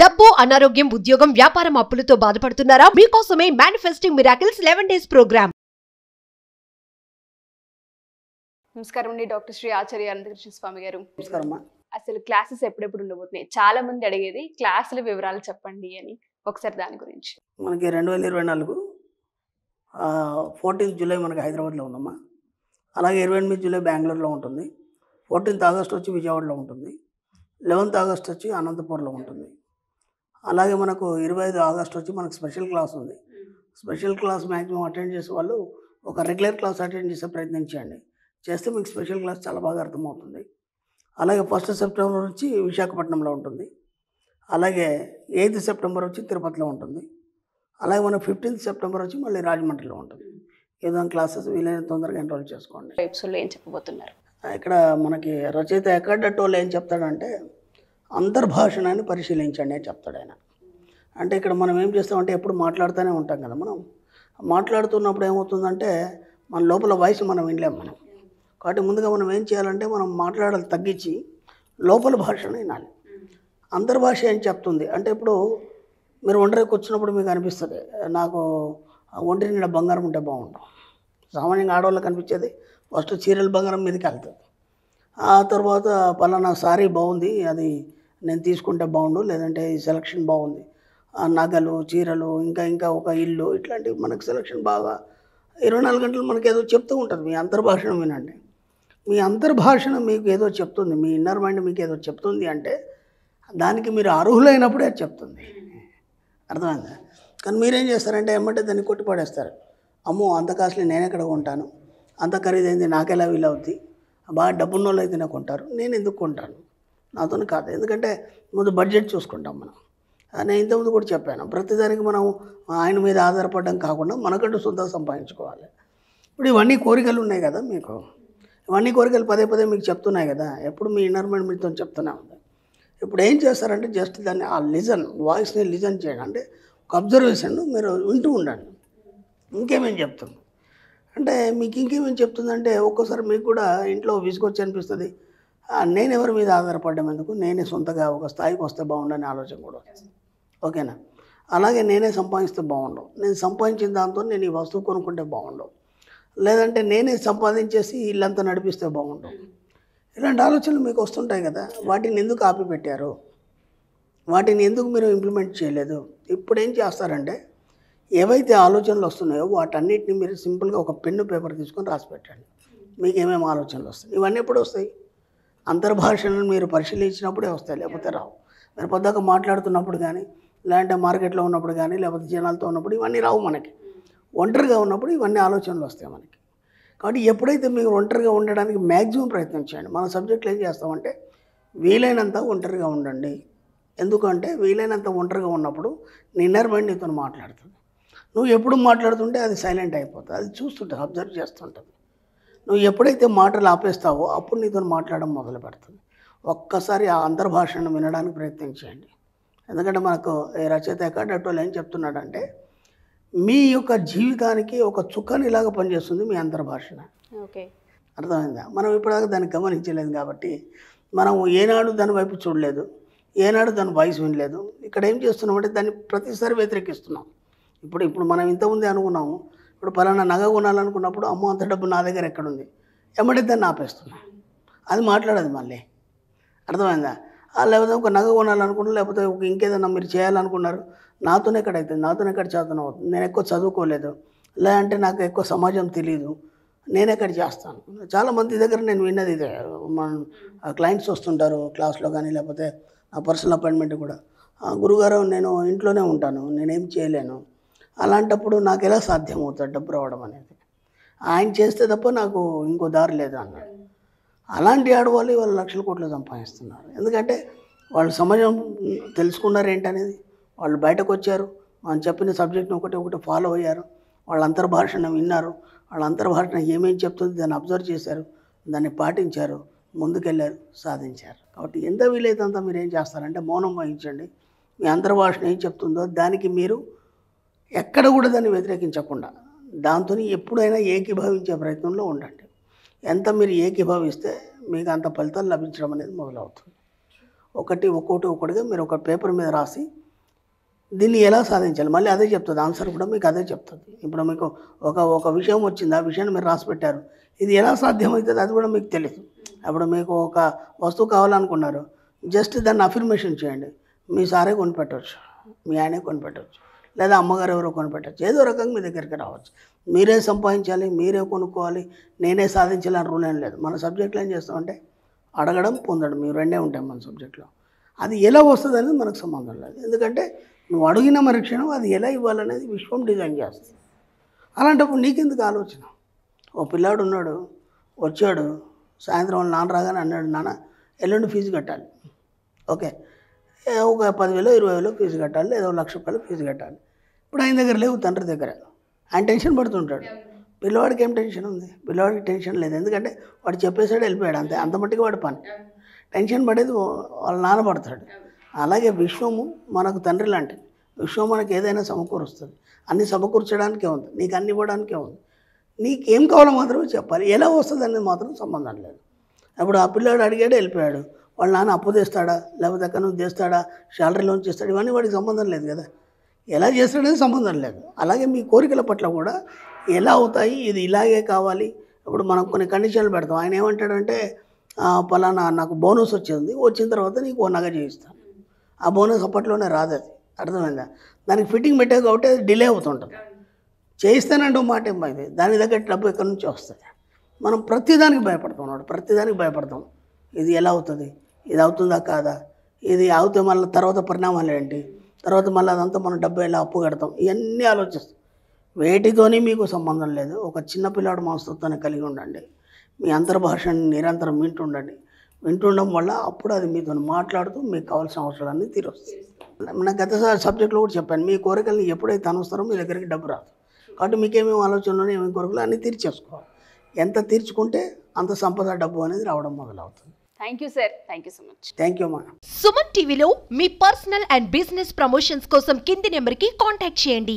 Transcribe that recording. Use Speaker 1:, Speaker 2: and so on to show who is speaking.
Speaker 1: డబ్బు, అనారోగ్యం, ఉద్యోగం, వ్యాపారం అప్పులతో బాధపడుతున్నారా? మీకోసమే మేనిఫెస్టింగ్ మిరాకిల్స్ 11 డేస్ ప్రోగ్రామ్.
Speaker 2: నమస్కారం అండి, డాక్టర్ శ్రీ ఆచార్య అనంతకృష్ణ స్వామి గారు.
Speaker 3: నమస్కారం.
Speaker 2: అసలు క్లాసెస్ ఎప్పుడెప్పుడు ఉండబోతున్నాయి? చాలా మంది అడిగేది క్లాసుల వివరాలు చెప్పండి అని. ఒకసారి దాని గురించి.
Speaker 3: మనకి 2024 14th జూలై మనకి హైదరాబాద్లో ఉందమ్మా. అలాగే 28 జూలై బెంగళూరులో ఉంటుంది. 14th ఆగస్ట్ వచ్చి విజయవాడలో ఉంటుంది. 11th ఆగస్ట్ వచ్చి అనంతపూర్లో ఉంటుంది. అలాగే మనకు 25 ఆగస్ట్ వచ్చి మనకు స్పెషల్ క్లాస్ ఉంది. స్పెషల్ క్లాస్ మ్యాక్సిమం అటెండ్ చేసే వాళ్ళు ఒక రెగ్యులర్ క్లాస్ అటెండ్ చేసే ప్రయత్నం చేయండి. చేస్తే మీకు స్పెషల్ క్లాస్ చాలా బాగా అర్థమవుతుంది. అలాగే 1st సెప్టెంబర్ వచ్చి విశాఖపట్నంలో ఉంటుంది. అలాగే 8th సెప్టెంబర్ వచ్చి తిరుపతిలో ఉంటుంది. అలాగే మన 15th సెప్టెంబర్ వచ్చి మళ్ళీ రాజమండ్రిలో ఉంటుంది. ఏదైనా క్లాసెస్ వీలైన తొందరగా ఎన్రోల్ చేసుకోండి.
Speaker 2: ఎపిసోడ్లో ఏం చెప్పబోతున్నారు?
Speaker 3: ఇక్కడ మనకి రచయిత ఎక్కడటోళ్ళు ఏం చెప్తాడంటే అంతర్భాషణని పరిశీలించండి అని చెప్తాడు ఆయన. అంటే ఇక్కడ మనం ఏం చేస్తామంటే ఎప్పుడు మాట్లాడుతూనే ఉంటాం కదా. మనం మాట్లాడుతున్నప్పుడు ఏమవుతుందంటే మన లోపల వాయిస్ మనం వినలేం మనం. కాబట్టి ముందుగా మనం ఏం చేయాలంటే మనం మాట్లాడాలి తగ్గించి లోపల భాషను వినాలి. అంతర్భాష ఏం చెప్తుంది అంటే ఇప్పుడు మీరు ఒంటరికి వచ్చినప్పుడు మీకు అనిపిస్తుంది నాకు ఒంటరి నిండా బంగారం ఉంటే బాగుంటాం. సామాన్యంగా ఆడవాళ్ళకి కనిపించేది ఫస్ట్ చీరల బంగారం మీదకి వెళ్తుంది. ఆ తర్వాత పలానా సారీ బాగుంది, అది నేను తీసుకుంటే బాగుండు, లేదంటే ఈ సెలక్షన్ బాగుంది, నగలు, చీరలు, ఇంకా ఒక ఇల్లు, ఇట్లాంటివి మనకు సెలక్షన్ బాగా 24 గంటలు మనకి ఏదో చెప్తూ ఉంటుంది. మీ అంతర్భాషను వినండి. మీ అంతర్భాషను మీకు ఏదో చెప్తుంది, మీ ఇన్నర్ మైండ్ మీకు ఏదో చెప్తుంది అంటే దానికి మీరు అర్హులైనప్పుడే అది చెప్తుంది. అర్థమైందా? కానీ మీరేం చేస్తారంటే ఏమంటే దాన్ని కొట్టిపడేస్తారు. అమ్మో అంత కాస్ట్లీ నేను ఎక్కడ కొంటాను, అంత ఖరీదైంది నాకెలా వీలవుద్ది, బాగా డబ్బున్న వాళ్ళు అయితే నాకు కొంటారు, నేను ఎందుకు కొంటాను, నాతో కాదు. ఎందుకంటే ముందు బడ్జెట్ చూసుకుంటాం మనం. నేను ఇంతకుముందు కూడా చెప్పాను, ప్రతిదానికి మనం ఆయన మీద ఆధారపడడం కాకుండా మనకంటూ సొంతంగా సంపాదించుకోవాలి. ఇప్పుడు ఇవన్నీ కోరికలు ఉన్నాయి కదా మీకు, ఇవన్నీ కోరికలు పదే పదే మీకు చెప్తున్నాయి కదా, ఎప్పుడు మీ ఇన్నర్ మైండ్ మీతో చెప్తూనే ఉంది. ఇప్పుడు ఏం చేస్తారంటే జస్ట్ దాన్ని ఆ వాయిస్ని లిజన్ చేయండి. అంటే ఒక అబ్జర్వేషన్ మీరు వింటూ ఉండండి. ఇంకేమేం చెప్తుంది అంటే మీకు ఇంకేమేం చెప్తుందంటే ఒక్కోసారి మీకు కూడా ఇంట్లో విసుగొచ్చి అనిపిస్తుంది, నేను ఎవరి మీద ఆధారపడడం ఎందుకు, నేనే సొంతగా ఒక స్థాయికి వస్తే బాగుండని ఆలోచన కూడా వస్తుంది. ఓకేనా? అలాగే నేనే సంపాదిస్తే బాగుండవు, నేను సంపాదించిన దాంతో నేను ఈ వస్తువు కొనుక్కుంటే బాగుండవు, లేదంటే నేనే సంపాదించేసి ఇల్లంతా నడిపిస్తే బాగుండవు. ఇలాంటి ఆలోచనలు మీకు వస్తుంటాయి కదా. వాటిని ఎందుకు ఆపిపెట్టారు, వాటిని ఎందుకు మీరు ఇంప్లిమెంట్ చేయలేదు? ఇప్పుడు ఏం చేస్తారంటే ఏవైతే ఆలోచనలు వస్తున్నాయో వాటన్నిటిని మీరు సింపుల్గా ఒక పెన్ను పేపర్ తీసుకొని రాసి పెట్టండి. మీకు ఏమేమి ఆలోచనలు వస్తాయి. ఇవన్నీ ఎప్పుడు వస్తాయి? అంతర్భాషను మీరు పరిశీలించినప్పుడే వస్తాయి, లేకపోతే రావు. మీరు పొద్దాక మాట్లాడుతున్నప్పుడు కానీ, లేదంటే మార్కెట్లో ఉన్నప్పుడు కానీ, లేకపోతే జనాలతో ఉన్నప్పుడు ఇవన్నీ రావు మనకి. ఒంటరిగా ఉన్నప్పుడు ఇవన్నీ ఆలోచనలు వస్తాయి మనకి. కాబట్టి ఎప్పుడైతే మీరు ఒంటరిగా ఉండడానికి మ్యాక్సిమం ప్రయత్నం చేయండి. మన సబ్జెక్టులు ఏం చేస్తామంటే వీలైనంత ఒంటరిగా ఉండండి. ఎందుకంటే వీలైనంత ఒంటరిగా ఉన్నప్పుడు నీ ఇన్నర్ మైండ్ నీతో మాట్లాడుతుంది. నువ్వు ఎప్పుడు మాట్లాడుతుంటే అది సైలెంట్ అయిపోతుంది, అది చూస్తుంటుంది, అబ్జర్వ్ చేస్తుంటుంది. నువ్వు ఎప్పుడైతే మాటలు ఆపేస్తావో అప్పుడు నీతో మాట్లాడడం మొదలు పెడుతుంది. ఒక్కసారి ఆ అంతర్భాషను వినడానికి ప్రయత్నం చేయండి. ఎందుకంటే మనకు రచయిత ఎక్కడటోళ్ళు ఏం చెప్తున్నాడంటే మీ యొక్క జీవితానికి ఒక చుక్కనిలాగా పనిచేస్తుంది మీ అంతర్భాషణ.
Speaker 2: ఓకే,
Speaker 3: అర్థమైందా? మనం ఇప్పటిదాకా దాన్ని గమనించలేదు కాబట్టి మనం ఏనాడు దాని వైపు చూడలేదు, ఏనాడు దాని వాయిస్ వినలేదు. ఇక్కడ ఏం చేస్తున్నామంటే దాన్ని ప్రతిసారి వ్యతిరేకిస్తున్నాం. ఇప్పుడు మనం ఇంతకుముందే అనుకున్నాము, ఇప్పుడు పలానా నగ కొనాలనుకున్నప్పుడు అమ్మో అంత డబ్బు నా దగ్గర ఎక్కడుంది, ఎమ్మటే దాన్ని ఆపేస్తున్నాం. అది మాట్లాడదు మళ్ళీ. అర్థమైందా? లేకపోతే ఒక నగ కొనాలనుకున్నా, లేకపోతే ఇంకేదన్నా మీరు చేయాలనుకున్నారు, నాతోనే ఎక్కడైతుంది, నాతోనే ఎక్కడ చదువుతాను అవుతుంది, నేను ఎక్కువ చదువుకోలేదు, లేదంటే నాకు ఎక్కువ సమాజం తెలియదు, నేను ఎక్కడ చేస్తాను. చాలామంది దగ్గర నేను విన్నది ఇదే. మన క్లయింట్స్ వస్తుంటారు క్లాస్లో కానీ, లేకపోతే నా పర్సనల్ అపాయింట్మెంట్ కూడా, గురుగారు నేను ఇంట్లోనే ఉంటాను, నేనేం చేయలేను, అలాంటప్పుడు నాకు ఎలా సాధ్యం అవుతుంది డబ్బు రావడం అనేది, ఆయన చేస్తే తప్ప నాకు ఇంకో దారి లేదు అన్నాడు. అలాంటి ఆడవాళ్ళు వాళ్ళు లక్షల కోట్లు సంపాదిస్తున్నారు. ఎందుకంటే వాళ్ళు సమాజం తెలుసుకున్నారు ఏంటనేది, వాళ్ళు బయటకు వచ్చారు, మనం చెప్పిన సబ్జెక్ట్ని ఒకటి ఫాలో అయ్యారు, వాళ్ళ అంతర్భాషను విన్నారు, వాళ్ళ అంతర్భాషణ ఏమేమి చెప్తుంది దాన్ని అబ్జర్వ్ చేశారు, దాన్ని పాటించారు, ముందుకెళ్ళారు, సాధించారు. కాబట్టి ఎంత వీలైతే అంతా మీరు ఏం చేస్తారంటే మౌనం వహించండి. మీ అంతర్భాషణ ఏం చెప్తుందో దానికి మీరు ఎక్కడ కూడా దాన్ని వ్యతిరేకించకుండా దాంతో ఎప్పుడైనా ఏకీభవించే ప్రయత్నంలో ఉండండి. ఎంత మీరు ఏకీభవిస్తే మీకు అంత ఫలితాలు లభించడం అనేది మొదలవుతుంది. ఒక్కొక్కటిగా మీరు ఒక పేపర్ మీద రాసి దీన్ని ఎలా సాధించాలి మళ్ళీ అదే చెప్తుంది, ఆన్సర్ కూడా మీకు అదే చెప్తుంది. ఇప్పుడు మీకు ఒక విషయం వచ్చింది, ఆ విషయాన్ని మీరు రాసి పెట్టారు, ఇది ఎలా సాధ్యమవుతుంది అది కూడా మీకు తెలియదు. అప్పుడు మీకు ఒక వస్తువు కావాలనుకున్నారు, జస్ట్ దాన్ని అఫర్మేషన్ చేయండి, మీ సారే కొనిపెట్టవచ్చు, మీ ఆయనే కొనిపెట్టవచ్చు, లేదా అమ్మగారు ఎవరో కొనిపెట్టవచ్చు, ఏదో రకంగా మీ దగ్గరికి రావచ్చు. మీరే సంపాదించాలి, మీరే కొనుక్కోవాలి, నేనే సాధించాలి అని రూల్ ఏం లేదు. మన సబ్జెక్ట్లో ఏం చేస్తామంటే అడగడం, పొందడం, ఇవి రెండే ఉంటాయి మన సబ్జెక్ట్లో. అది ఎలా వస్తుంది అనేది మనకు సంబంధం లేదు, ఎందుకంటే నువ్వు అడిగిన మరుక్షణం అది ఎలా ఇవ్వాలనేది విశ్వం డిజైన్ చేస్తుంది. అలాంటప్పుడు నీకెందుకు ఆలోచన? ఓ పిల్లాడు ఉన్నాడు, వచ్చాడు, సాయంత్రం వాళ్ళ నాన్న రాగానే అన్నాడు, నాన్న ఎల్లుండి ఫీజు కట్టాలి. ఓకే, ఒక 10,000 20,000 ఫీజు కట్టాలి, లేదా 1,00,000 రూపాయలు ఫీజు కట్టాలి. ఇప్పుడు ఆయన దగ్గర లేవు, తండ్రి దగ్గర. ఆయన టెన్షన్ పడుతుంటాడు. పిల్లవాడికి ఏం టెన్షన్ ఉంది? పిల్లవాడికి టెన్షన్ లేదు, ఎందుకంటే వాడు చెప్పేసాడు, వెళ్ళిపోయాడు, అంత మట్టికి వాడి పని. టెన్షన్ పడేది వాళ్ళ నాన్న పడతాడు. అలాగే విశ్వము మనకు తండ్రి లాంటిది. విశ్వం మనకు ఏదైనా సమకూరుస్తుంది, అన్నీ సమకూర్చడానికే ఉంది, నీకు అన్ని ఇవ్వడానికే ఉంది. నీకేం కావాలో మాత్రమే చెప్పాలి, ఎలా వస్తుంది అనేది మాత్రం సంబంధం లేదు. అప్పుడు ఆ పిల్లాడు అడిగాడు, వెళ్ళిపోయాడు. వాళ్ళ నాన్న అప్పు తెస్తాడా, లేకపోతే అక్కడ నుంచి తెస్తాడా, శాలరీలోంచి ఇస్తాడు, ఇవన్నీ వాడికి సంబంధం లేదు కదా. ఎలా చేస్తాడనేది సంబంధం లేదు. అలాగే మీ కోరికల పట్ల కూడా ఎలా అవుతాయి, ఇది ఇలాగే కావాలి. ఇప్పుడు మనం కొన్ని కండిషన్లు పెడతాం. ఆయన ఏమంటాడంటే పలానా నాకు బోనస్ వచ్చిన తర్వాత నీకు ఓ నగ చేయిస్తాను. ఆ బోనస్ అప్పట్లోనే రాదు, అది అర్థమైందా? దానికి ఫిట్టింగ్ పెట్టావు కాబట్టి అది డిలే అవుతుంటుంది. చేయిస్తానంటే మాట ఏమైంది, దాని దగ్గర డబ్బు ఎక్కడి నుంచి వస్తుంది. మనం ప్రతిదానికి భయపడతాం. ఇది ఎలా అవుతుంది, ఇది అవుతుందా కాదా, ఇది అవుతే మళ్ళీ తర్వాత పరిణామాలు ఏంటి, తర్వాత మళ్ళీ అదంతా మనం డబ్బు ఎలా అప్పు కడతాం, ఇవన్నీ ఆలోచిస్తాం. వేటితోని మీకు సంబంధం లేదు. ఒక చిన్న పిల్లాడు మనస్తత్వాన్ని కలిగి ఉండండి, మీ అంతర్భాషని నిరంతరం వింటుండడం వల్ల అప్పుడు అది మీతో మాట్లాడుతూ మీకు కావాల్సిన అవసరాన్ని తీరుస్తుంది. మన గత సబ్జెక్ట్లో కూడా చెప్పాను, మీ కోరికల్ని ఎప్పుడైతే అనుస్తారో మీ దగ్గరికి డబ్బు రాదు. కాబట్టి మీకేమేమి ఆలోచనలు, ఏమేమి కోరికలు అన్నీ తీర్చేసుకోవాలి. ఎంత తీర్చుకుంటే అంత సంపద, డబ్బు అనేది రావడం మొదలవుతుంది.
Speaker 2: Thank you sir, thank you so much.
Speaker 3: Thank you అమ్మా.
Speaker 1: సుమన్ టీవీలో మీ పర్సనల్ అండ్ బిజినెస్ ప్రమోషన్స్ కోసం కింది నెంబర్కి కాంటాక్ట్ చేయండి.